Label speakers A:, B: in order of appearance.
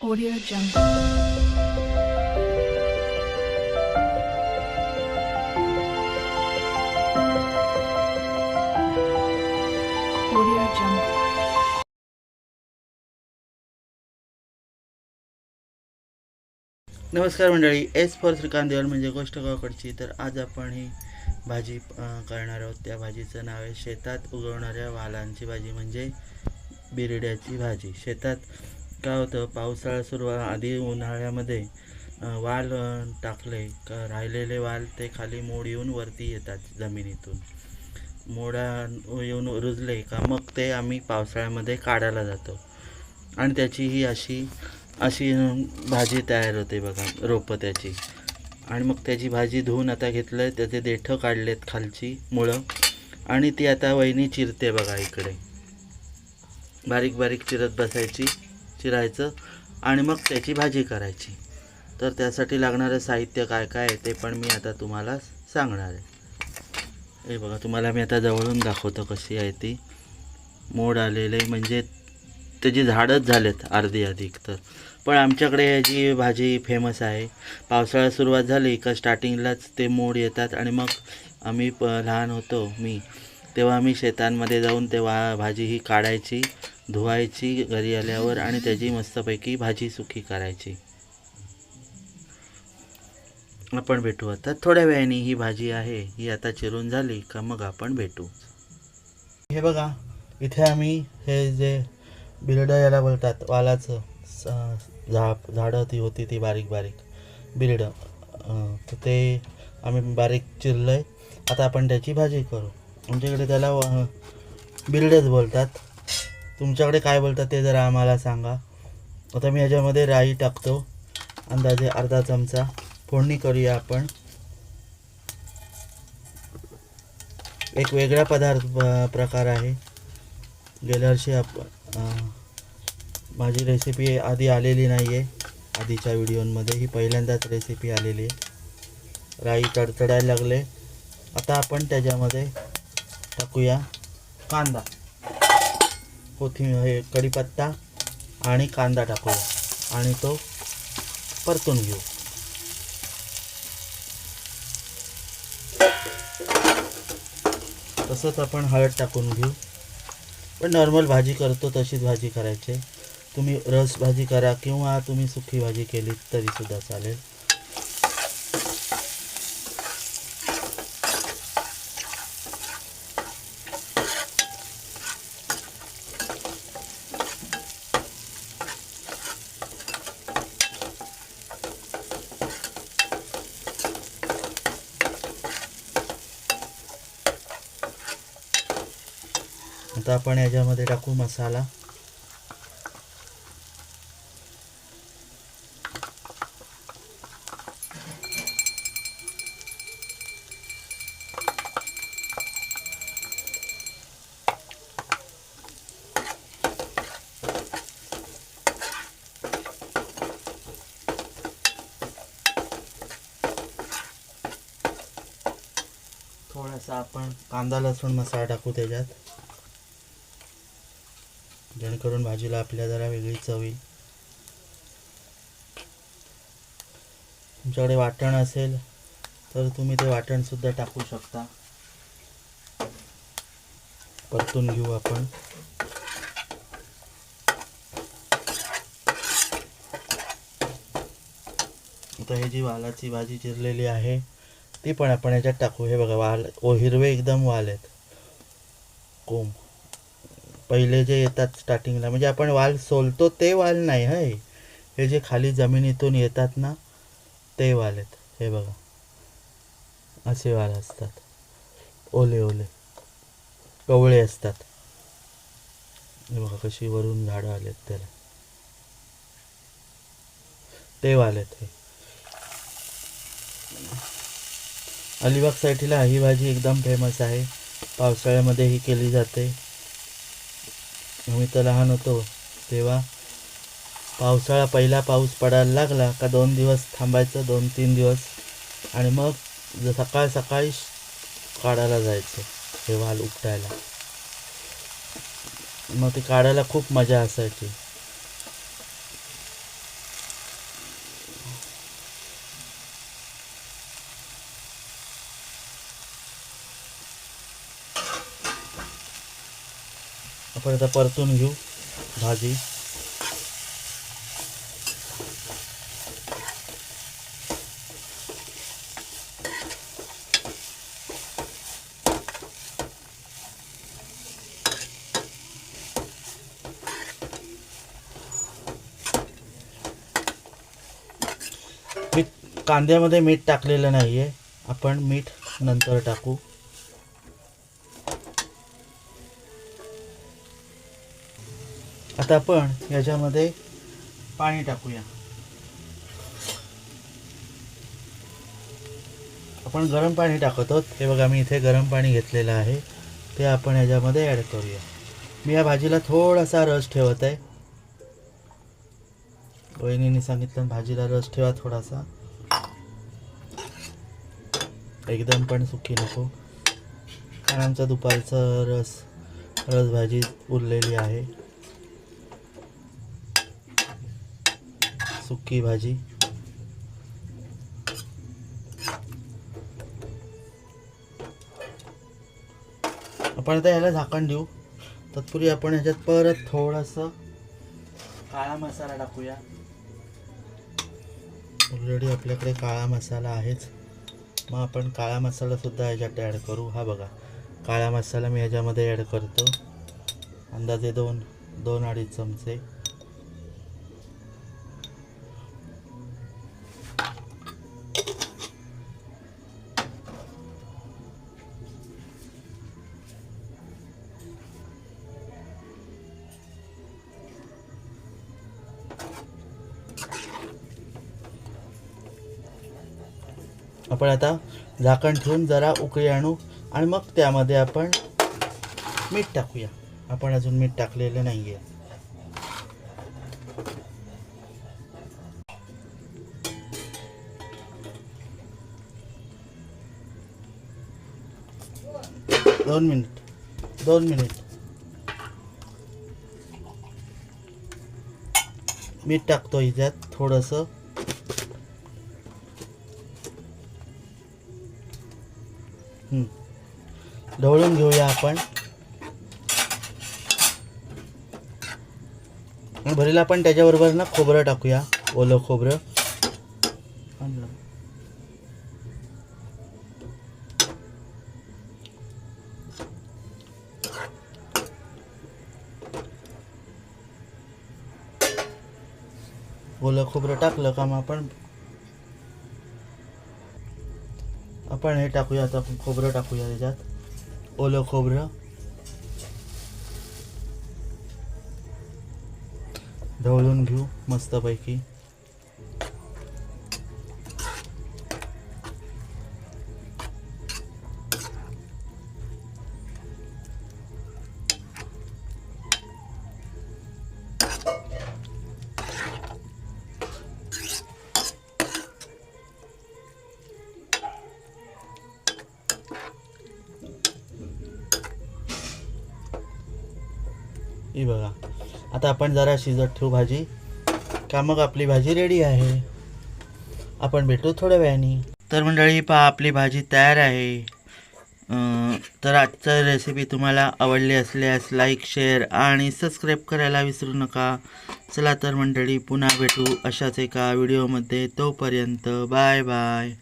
A: Audio Jungle. Audio Jungle.
B: नमस्कार मंडळी, S for Shrikant Deval म्हणजे गोष्ट गावाकडची. तर आज आपण ही भाजी करणार आहोत. त्या भाजीचं नाव आहे शेतात उगवणाऱ्या वालांची भाजी म्हणजे बिरड्याची भाजी. शेतात काय होतं, पावसाळा सुरू आधी उन्हाळ्यामध्ये वाल टाकले का राहिलेले वाल ते खाली मोड येऊन वरती येतात जमिनीतून. मोडा येऊन रुजले का मग ते आम्ही पावसाळ्यामध्ये काढायला जातो आणि त्याची ही अशी अशी भाजी तयार होते बघा, रोपं त्याची. आणि मग त्याची भाजी धुवून आता घेतलं आहे, त्याचे देठं काढलेत खालची मुळं, आणि ती आता वहिनी चिरते बघा. इकडे बारीक बारीक चिरायचं आणि मग त्याची भाजी करायची. तर त्यासाठी लागणारं साहित्य काय काय आहे ते पण मी आता तुम्हाला सांगणार आहे. हे बघा, तुम्हाला मी आता जवळून दाखवतो कशी आहे ती. मोड आलेले म्हणजे त्याची झाडच झालेत अर्धी अधिक. तर पण आमच्याकडे याची भाजी फेमस आहे. पावसाळ्यात सुरुवात झाली का स्टार्टिंगलाच ते मोड येतात आणि मग आम्ही लहान होतो मी तेव्हा आम्ही शेतांमध्ये जाऊन तेव्हा भाजी ही काढायची, धुवायची घरी आल्यावर आणि त्याची मस्तपैकी भाजी सुकी करायची. आपण भेटू आता थोड्या वेळाने. ही भाजी आहे ही आता चिरून झाली का मग आपण भेटू. हे बघा, इथे आम्ही हे जे बिरडं याला बोलतात, वालाचं झाडं ती होती ती बारीक बारीक बिरडं, तर ते आम्ही बारीक चिरलं आहे. आता आपण त्याची भाजी करू. आमच्याकडे त्याला बिरडंच बोलतात. तुमच्याकडे काय बोलतात ते जरा आम्हाला सांगा. आता मी ह्याच्यामध्ये राई टाकतो, अंदाजे अर्धा चमचा. फोडणी करूया आपण. एक वेगळा प्रकार आहे. गेल्या वर्षी माझी रेसिपी आधी आलेली नाही आहे, आधीच्या व्हिडिओमध्ये ही पहिल्यांदाच रेसिपी आलेली आहे. राई तडतडायला लागले. आता आपण त्याच्यामध्ये टाकूया कांदा, कोथिंबीर, कढीपत्ता आणि कांदा टाकूया आणि तो परतून घेऊ. तसंच आपण हळद टाकून घेऊ. पण नॉर्मल भाजी करतो तशीच भाजी करायची. तुम्ही रस भाजी करा किंवा तुम्ही सुकी भाजी केली तरीसुद्धा चालेल. आता आपण याच्यामध्ये टाकू मसाला. थोडासा आपण कांदा लसूण मसाला टाकू त्याच्यात, जेणेकरून भाजीला आपल्या जरा वेगळी चव येईल. तुमच्याकडे वाटण असेल तर तुम्ही ते वाटणसुद्धा टाकू शकता. परतून घेऊ आपण. आता ही जी वालाची भाजी चिरलेली आहे ती पण आपण याच्यात टाकू. हे बघा, वाल हिरवे एकदम वाल आहेत, कोंब पहिले जे येतात स्टार्टिंगला, म्हणजे आपण वाल सोलतो ते वाल नाही आहे, हे जे खाली जमिनीतून येतात ना ते वाल आहेत. हे बघा, असे वाल असतात, ओले ओले कवळे असतात. हे बघा कशी वरून झाडं आलेत त्याला, ते वाल आहेत. हे अलिबाग साईडला ही भाजी एकदम फेमस आहे. पावसाळ्यामध्ये ही केली जाते. आम्ही तर लहान होतो तेव्हा पावसाळा पहिला पाऊस पडायला लागला का 2 दिवस थांबायचं, 2-3 दिवस, आणि मग सकाळी काढायला जायचं हे वाल उपटायला. मग ते काढायला खूप मजा असायची. आपण आता परतून घेऊ भाजी. मीठ कांद्यामध्ये मीठ टाकलेलं नाही आहे, आपण मीठ नंतर टाकू. आता आपण याच्यामध्ये पाणी टाकूया. आपण गरम पाणी टाकत आहोत. हे बघा, मी इथे गरम पाणी घेतलेलं आहे, ते आपण याच्यामध्ये ॲड करूया. मी या भाजीला थोडासा रस ठेवत आहे. वहिनीने सांगितलं भाजीला रस ठेवा थोडासा, एकदम पण सुकी नको, कारण आमचा दुपारचा रस भाजी उरलेली आहे. सुकी भाजी. आपण आता याला झाकण देऊ. तत्पूर्वी आपण ह्याच्यात परत थोडासा काळा मसाला टाकूया. ऑलरेडी आपल्याकडे काळा मसाला आहेच, मग आपण काळा मसाला सुद्धा ह्याच्यात ॲड करू. हा बघा, काळा मसाला मी ह्याच्यामध्ये ॲड करतो, अंदाजे 2-2.5 चमचे. आपण आता झाकण ठेवून जरा उकळी आणू आणि मग त्यामध्ये आपण मीठ टाकूया. आपण अजून मीठ टाकलेलं नाही आहे. दोन मिनिट मीठ टाकतो ह्याच्यात थोडंसं. ढवळून घेऊया आपण. आणि भरीला आपण त्याच्याबरोबर ना खोबरं टाकूया, ओलं खोबरं. ओलं खोबरं टाकलं का मग आपण हे टाकूया. आता खोबरं टाकूया त्याच्यात, ओलं खोबरं. ढवळून घेऊ मस्तपैकी. ही बघा, आता आपण जरा शिजत ठेवू भाजी, का मग आपली भाजी रेडी आहे. आपण भेटू थोड्या वेळाने. तर मंडळी पहा, आपली भाजी तयार आहे. तर आजचा रेसिपी तुम्हाला आवडली असल्यास लाईक, शेअर आणि सबस्क्राईब करायला विसरू नका. चला तर मंडळी, पुन्हा भेटू अशाच एका व्हिडिओमध्ये. तोपर्यंत बाय बाय.